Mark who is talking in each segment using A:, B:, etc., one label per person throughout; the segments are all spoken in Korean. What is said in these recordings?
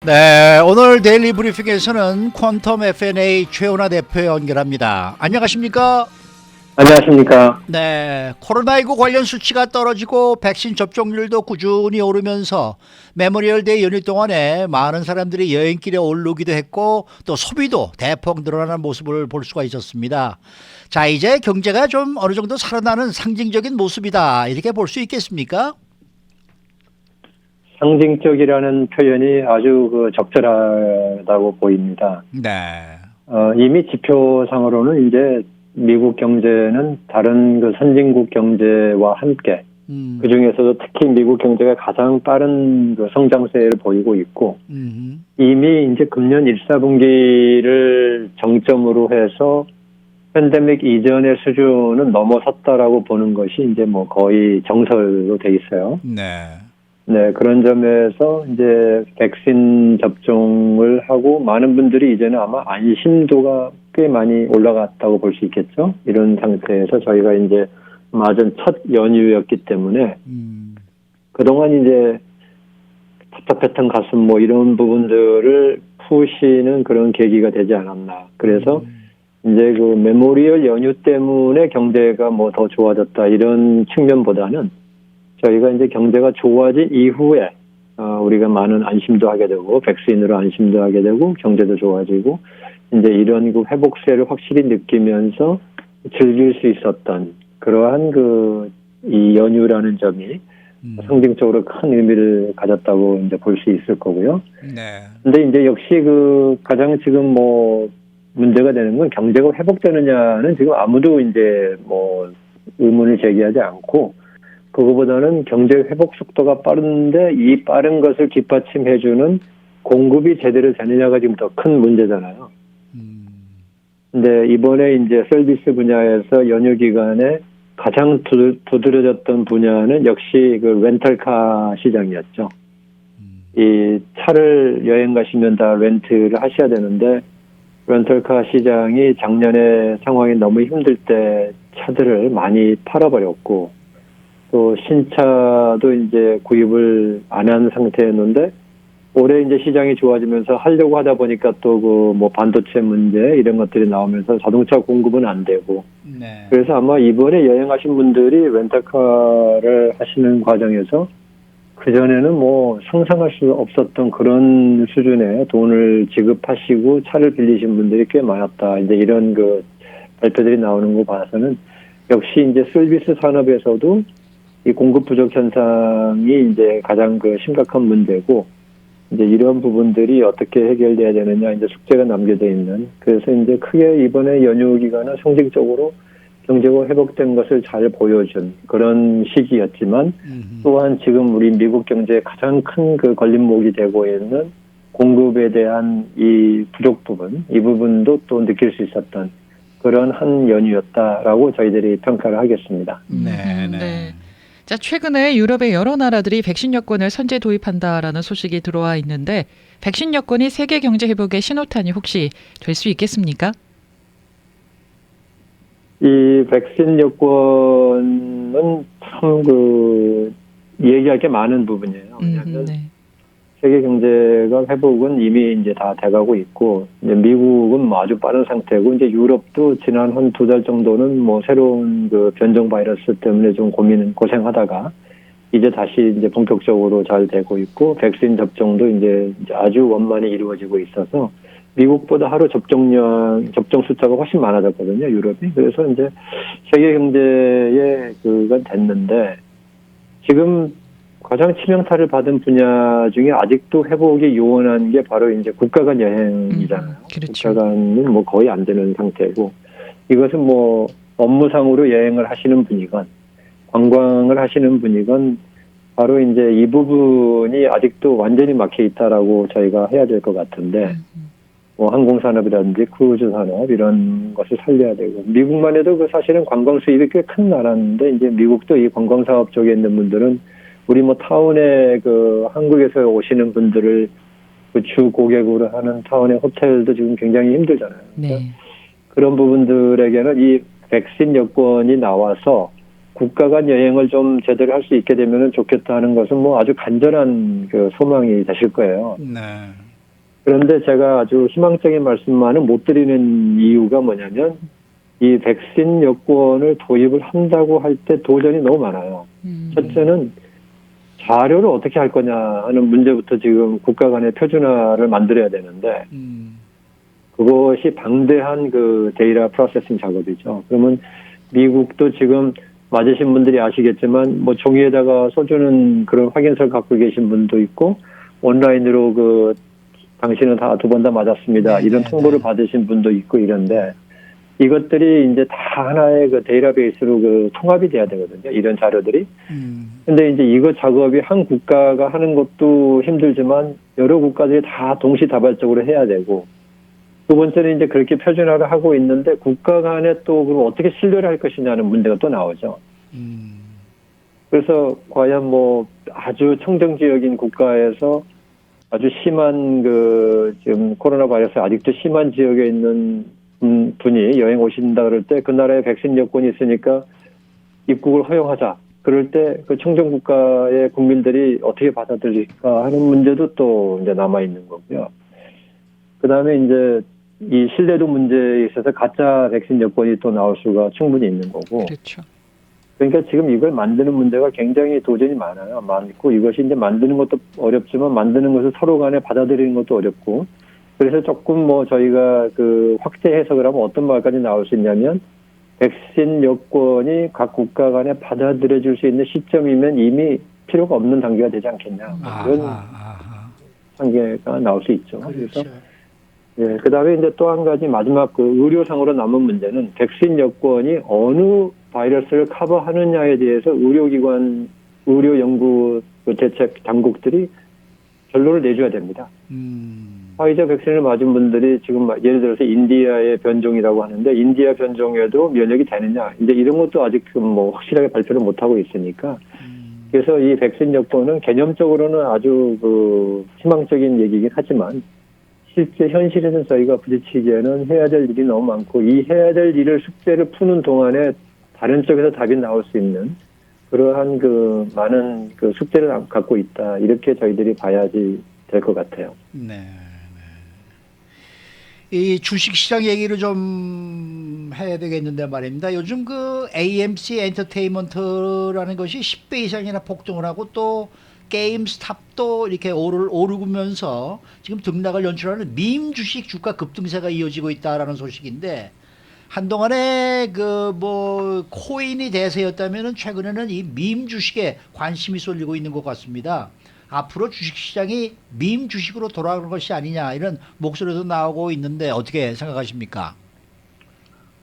A: 네, 오늘 데일리 브리핑에서는 퀀텀 FNA 최원하 대표 연결합니다. 안녕하십니까?
B: 안녕하십니까.
A: 네, 코로나19 관련 수치가 떨어지고 백신 접종률도 꾸준히 오르면서 메모리얼 데이 연휴 동안에 많은 사람들이 여행길에 오르기도 했고 또 소비도 대폭 늘어나는 모습을 볼 수가 있었습니다. 자, 이제 경제가 좀 어느 정도 살아나는 상징적인 모습이다, 이렇게 볼 수 있겠습니까?
B: 상징적이라는 표현이 아주 적절하다고 보입니다.
A: 네.
B: 이미 지표상으로는 이제 미국 경제는 다른 선진국 경제와 함께 그 중에서도 특히 미국 경제가 가장 빠른 성장세를 보이고 있고 이미 이제 금년 1, 4분기를 정점으로 해서 팬데믹 이전의 수준은 넘어섰다라고 보는 것이 이제 거의 정설로 돼 있어요. 네, 그런 점에서 이제 백신 접종을 하고 많은 분들이 이제는 아마 안심도가 꽤 많이 올라갔다고 볼 수 있겠죠. 이런 상태에서 저희가 이제 맞은 첫 연휴였기 때문에 그동안 이제 답답했던 가슴 이런 부분들을 푸시는 그런 계기가 되지 않았나. 그래서 이제 메모리얼 연휴 때문에 경제가 더 좋아졌다 이런 측면보다는 저희가 이제 경제가 좋아진 이후에 우리가 많은 안심도 하게 되고 백신으로 안심도 하게 되고 경제도 좋아지고 이제 이런 회복세를 확실히 느끼면서 즐길 수 있었던 그러한 이 연휴라는 점이 상징적으로 큰 의미를 가졌다고 이제 볼 수 있을 거고요.
A: 네.
B: 근데 이제 역시 가장 지금 문제가 되는 건 경제가 회복되느냐는 지금 아무도 이제 의문을 제기하지 않고 그거보다는 경제 회복 속도가 빠른데 이 빠른 것을 뒷받침해주는 공급이 제대로 되느냐가 지금 더 큰 문제잖아요. 근데 이번에 이제 서비스 분야에서 연휴 기간에 가장 두드러졌던 분야는 역시 렌탈카 시장이었죠. 이 차를 여행 가시면 다 렌트를 하셔야 되는데 렌탈카 시장이 작년에 상황이 너무 힘들 때 차들을 많이 팔아버렸고 또 신차도 이제 구입을 안 한 상태였는데 올해 이제 시장이 좋아지면서 하려고 하다 보니까 또 반도체 문제 이런 것들이 나오면서 자동차 공급은 안 되고
A: 네.
B: 그래서 아마 이번에 여행하신 분들이 렌터카를 하시는 과정에서 그전에는 상상할 수 없었던 그런 수준의 돈을 지급하시고 차를 빌리신 분들이 꽤 많았다. 이제 이런 발표들이 나오는 거 봐서는 역시 이제 서비스 산업에서도 이 공급 부족 현상이 이제 가장 심각한 문제고 이제 이런 부분들이 어떻게 해결돼야 되느냐 이제 숙제가 남겨져 있는 그래서 이제 크게 이번에 연휴 기간은 상징적으로 경제가 회복된 것을 잘 보여준 그런 시기였지만 또한 지금 우리 미국 경제의 가장 큰 걸림목이 되고 있는 공급에 대한 이 부족 부분 이 부분도 또 느낄 수 있었던 그런 한 연휴였다라고 저희들이 평가를 하겠습니다.
C: 네. 자, 최근에 유럽의 여러 나라들이 백신 여권을 선제 도입한다라는 소식이 들어와 있는데 백신 여권이 세계 경제 회복의 신호탄이 혹시 될 수 있겠습니까?
B: 이 백신 여권은 참 얘기할 게 많은 부분이에요. 왜냐하면 세계 경제가 회복은 이미 이제 다 돼가고 있고 이제 미국은 아주 빠른 상태고 이제 유럽도 지난 한 2달 정도는 새로운 변종 바이러스 때문에 좀 고생하다가 이제 다시 이제 본격적으로 잘 되고 있고 백신 접종도 이제 아주 원만히 이루어지고 있어서 미국보다 하루 접종 숫자가 훨씬 많아졌거든요, 유럽이. 그래서 이제 세계 경제에 그건 됐는데 지금 가장 치명타를 받은 분야 중에 아직도 회복이 요원한 게 바로 이제 국가 간 여행이잖아요.
C: 그렇죠.
B: 국가 간은 거의 안 되는 상태고 이것은 업무상으로 여행을 하시는 분이건 관광을 하시는 분이건 바로 이제 이 부분이 아직도 완전히 막혀 있다라고 저희가 해야 될 것 같은데 항공산업이라든지 크루즈 산업 이런 것을 살려야 되고 미국만 해도 사실은 관광 수입이 꽤 큰 나라인데 이제 미국도 이 관광 사업 쪽에 있는 분들은 우리 타운에 한국에서 오시는 분들을 주 고객으로 하는 타운의 호텔도 지금 굉장히 힘들잖아요.
C: 네.
B: 그런 부분들에게는 이 백신 여권이 나와서 국가 간 여행을 좀 제대로 할 수 있게 되면 좋겠다 하는 것은 아주 간절한 소망이 되실 거예요.
A: 네.
B: 그런데 제가 아주 희망적인 말씀만은 못 드리는 이유가 뭐냐면 이 백신 여권을 도입을 한다고 할 때 도전이 너무 많아요. 첫째는 자료를 어떻게 할 거냐 하는 문제부터 지금 국가 간의 표준화를 만들어야 되는데 그것이 방대한 그 데이터 프로세싱 작업이죠. 그러면 미국도 지금 맞으신 분들이 아시겠지만 뭐 종이에다가 써주는 그런 확인서를 갖고 계신 분도 있고 온라인으로 그 당신은 다 2번 다 맞았습니다. 이런 통보를 받으신 분도 있고 이런데 이것들이 이제 다 하나의 그 데이터베이스로 그 통합이 돼야 되거든요. 이런 자료들이. 근데 이제 이거 작업이 한 국가가 하는 것도 힘들지만 여러 국가들이 다 동시다발적으로 해야 되고 두 번째는 이제 그렇게 표준화를 하고 있는데 국가 간에 또 그럼 어떻게 신뢰를 할 것이냐는 문제가 또 나오죠. 그래서 과연 뭐 아주 청정 지역인 국가에서 아주 심한 그 지금 코로나 바이러스 아직도 심한 지역에 있는 분이 여행 오신다 그럴 때 그 나라에 백신 여권이 있으니까 입국을 허용하자. 그럴 때 그 청정 국가의 국민들이 어떻게 받아들일까 하는 문제도 또 이제 남아 있는 거고요. 그다음에 이제 이 신뢰도 문제에 있어서 가짜 백신 여권이 또 나올 수가 충분히 있는 거고.
C: 그렇죠.
B: 그러니까 지금 이걸 만드는 문제가 굉장히 도전이 많고 이것이 이제 만드는 것도 어렵지만 만드는 것을 서로 간에 받아들이는 것도 어렵고 그래서 조금 뭐 저희가 그 확대 해석을 하면 어떤 말까지 나올 수 있냐면 백신 여권이 각 국가 간에 받아들여질 수 있는 시점이면 이미 필요가 없는 단계가 되지 않겠냐 이런 단계가 나올 수 있죠.
A: 그렇죠.
B: 예, 그다음에 이제 또 한 가지 마지막 그 의료상으로 남은 문제는 백신 여권이 어느 바이러스를 커버하느냐에 대해서 의료기관, 의료연구 대책 당국들이 결론을 내줘야 됩니다. 화이자 백신을 맞은 분들이 지금 예를 들어서 인디아의 변종이라고 하는데 인디아 변종에도 면역이 되느냐 이제 이런 것도 아직 뭐 확실하게 발표를 못 하고 있으니까 그래서 이 백신 여권은 개념적으로는 아주 그 희망적인 얘기긴 하지만 실제 현실에서 저희가 부딪히기에는 해야 될 일이 너무 많고 이 해야 될 일을 숙제를 푸는 동안에 다른 쪽에서 답이 나올 수 있는 그러한 그 많은 그 숙제를 갖고 있다 이렇게 저희들이 봐야지 될 것 같아요.
A: 네. 이 주식시장 얘기를 좀 해야 되겠는데 말입니다. 요즘 그 AMC 엔터테인먼트라는 것이 10배 이상이나 폭등을 하고 또 게임스탑도 이렇게 오르면서 지금 등락을 연출하는 밈 주식 주가 급등세가 이어지고 있다라는 소식인데 한동안에 그 뭐 코인이 대세였다면은 최근에는 이 밈 주식에 관심이 쏠리고 있는 것 같습니다. 앞으로 주식시장이 밈 주식으로 돌아가는 것이 아니냐 이런 목소리도 나오고 있는데 어떻게 생각하십니까?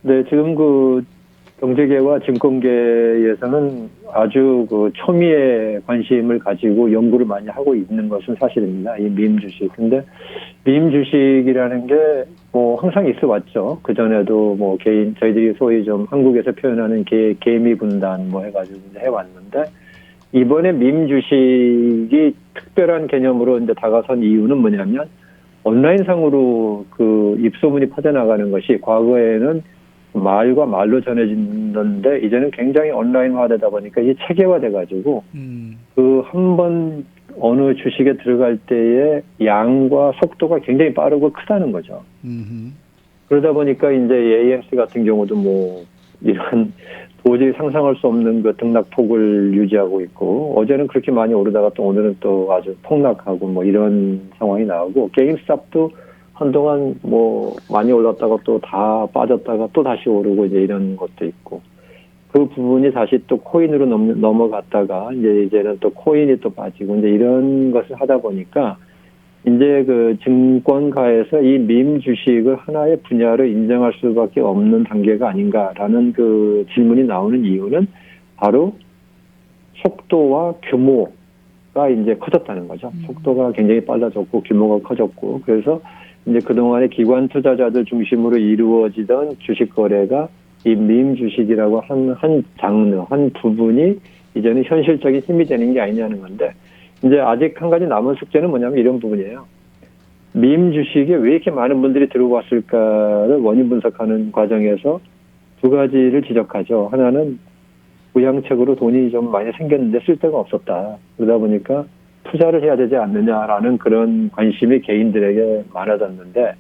B: 네, 지금 그 경제계와 증권계에서는 아주 그 초미의 관심을 가지고 연구를 많이 하고 있는 것은 사실입니다. 이 밈 주식. 근데 밈 주식이라는 게 뭐 항상 있어 왔죠. 그 전에도 뭐 저희들이 소위 좀 한국에서 표현하는 개미 분단 뭐 해가지고 해왔는데 이번에 밈 주식이 특별한 개념으로 이제 다가선 이유는 뭐냐면 온라인상으로 그 입소문이 퍼져나가는 것이 과거에는 말과 말로 전해지는데 이제는 굉장히 온라인화되다 보니까 이게 체계화돼가지고 그 한 번 어느 주식에 들어갈 때의 양과 속도가 굉장히 빠르고 크다는 거죠. 그러다 보니까 이제 AMC 같은 경우도 뭐 이런 도저히 상상할 수 없는 그 등락폭을 유지하고 있고 어제는 그렇게 많이 오르다가 또 오늘은 또 아주 폭락하고 뭐 이런 상황이 나오고 게임스탑도 한동안 뭐 많이 올랐다가 또 다 빠졌다가 또 다시 오르고 이제 이런 것도 있고 그 부분이 다시 또 코인으로 넘어갔다가 이제는 또 코인이 또 빠지고 이제 이런 것을 하다 보니까 이제 그 증권가에서 이 밈 주식을 하나의 분야로 인정할 수밖에 없는 단계가 아닌가라는 그 질문이 나오는 이유는 바로 속도와 규모가 이제 커졌다는 거죠. 속도가 굉장히 빨라졌고 규모가 커졌고 그래서 이제 그동안에 기관 투자자들 중심으로 이루어지던 주식 거래가 이 밈 주식이라고 한 장르, 한 부분이 이제는 현실적인 힘이 되는 게 아니냐는 건데 이제 아직 한 가지 남은 숙제는 뭐냐면 이런 부분이에요. 밈 주식에 왜 이렇게 많은 분들이 들어왔을까를 원인 분석하는 과정에서 두 가지를 지적하죠. 하나는 부양책으로 돈이 좀 많이 생겼는데 쓸 데가 없었다. 그러다 보니까 투자를 해야 되지 않느냐라는 그런 관심이 개인들에게 많아졌는데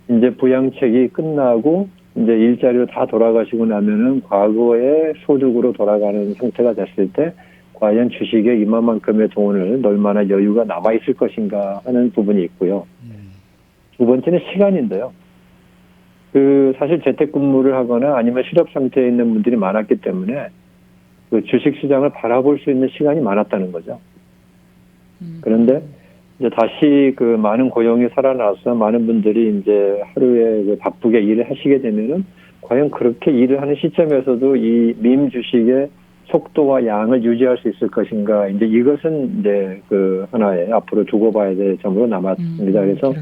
B: 이제 부양책이 끝나고 이제 일자리로 다 돌아가시고 나면은 과거의 소득으로 돌아가는 형태가 됐을 때 과연 주식에 이만큼의 돈을 넣을 만한 여유가 남아 있을 것인가 하는 부분이 있고요. 두 번째는 시간인데요. 사실 재택근무를 하거나 아니면 실업 상태에 있는 분들이 많았기 때문에 그 주식 시장을 바라볼 수 있는 시간이 많았다는 거죠. 그런데 이제 다시 그 많은 고용이 살아나서 많은 분들이 이제 하루에 바쁘게 일을 하시게 되면은 과연 그렇게 일을 하는 시점에서도 이 밈 주식의 속도와 양을 유지할 수 있을 것인가. 이제 이것은 이제 그 하나의 앞으로 두고 봐야 될 점으로 남았습니다. 그래서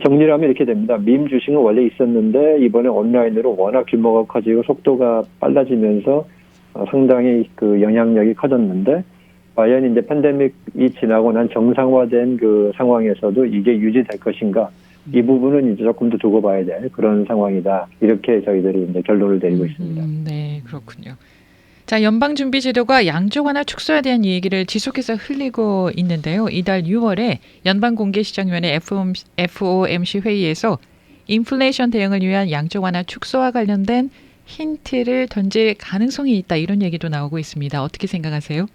B: 정리를 하면 이렇게 됩니다. 밈 주식은 원래 있었는데 이번에 온라인으로 워낙 규모가 커지고 속도가 빨라지면서 상당히 그 영향력이 커졌는데 과연 이제 팬데믹이 지나고 난 정상화된 그 상황에서도 이게 유지될 것인가? 이 부분은 이제 조금 더 두고 봐야 될 그런 상황이다. 이렇게 저희들이 이제 결론을 내리고 있습니다.
C: 네, 그렇군요. 자, 연방준비제도가 양적 완화 축소에 대한 얘기를 지속해서 흘리고 있는데요. 이달 6월에 연방공개시장위원회 FOMC 회의에서 인플레이션 대응을 위한 양적 완화 축소와 관련된 힌트를 던질 가능성이 있다. 이런 얘기도 나오고 있습니다. 어떻게 생각하세요?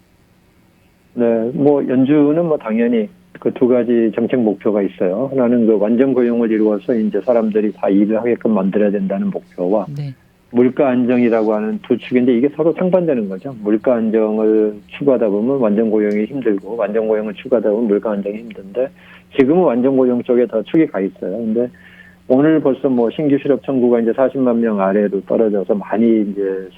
B: 네, 연준은 당연히 그 두 가지 정책 목표가 있어요. 하나는 그 완전 고용을 이루어서 이제 사람들이 다 일을 하게끔 만들어야 된다는 목표와
C: 네.
B: 물가 안정이라고 하는 두 축인데 이게 서로 상반되는 거죠. 물가 안정을 추구하다 보면 완전 고용이 힘들고 완전 고용을 추구하다 보면 물가 안정이 힘든데 지금은 완전 고용 쪽에 더 축이 가 있어요. 근데 오늘 벌써 신규 실업 청구가 이제 40만 명 아래로 떨어져서 많이 이제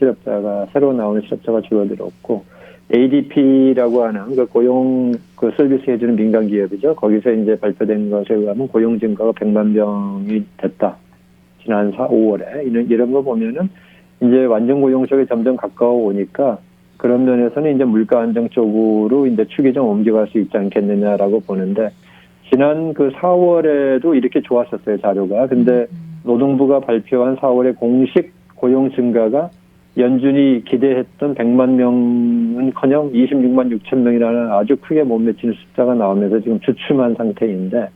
B: 새로 나오는 실업자가 줄어들었고 ADP라고 하는 그 고용 그 서비스 해주는 민간 기업이죠. 거기서 이제 발표된 것에 의하면 고용 증가가 100만 명이 됐다. 지난 5월에 이런 거 보면은 이제 완전 고용 쪽에 점점 가까워 오니까 그런 면에서는 이제 물가 안정 쪽으로 이제 축이 좀 옮겨갈 수 있지 않겠느냐라고 보는데 지난 그 4월에도 이렇게 좋았었어요, 자료가. 근데 노동부가 발표한 4월에 공식 고용 증가가 연준이 기대했던 100만 명은커녕 26만 6천 명이라는 아주 크게 못 미치는 숫자가 나오면서 지금 주춤한 상태인데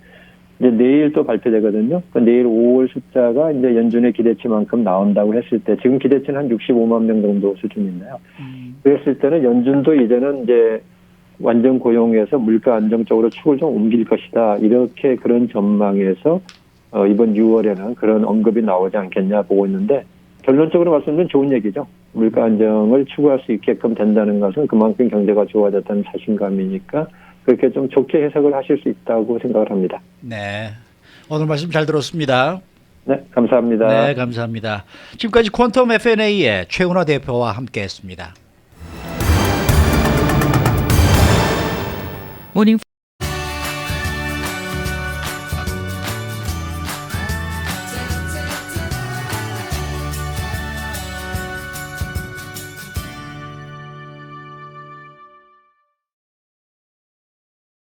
B: 이제 내일 또 발표되거든요. 내일 5월 숫자가 이제 연준의 기대치만큼 나온다고 했을 때 지금 기대치는 한 65만 명 정도 수준인데요. 그랬을 때는 연준도 이제는 이제 완전 고용에서 물가 안정 쪽으로 축을 좀 옮길 것이다. 이렇게 그런 전망에서 이번 6월에는 그런 언급이 나오지 않겠냐 보고 있는데 결론적으로 말씀드리면 좋은 얘기죠. 물가 안정을 추구할 수 있게끔 된다는 것은 그만큼 경제가 좋아졌다는 자신감이니까 그렇게 좀 좋게 해석을 하실 수 있다고 생각을 합니다.
A: 네. 오늘 말씀 잘 들었습니다.
B: 네, 감사합니다.
A: 네, 감사합니다. 지금까지 퀀텀 F&A의 최은하 대표와 함께했습니다.
C: 모닝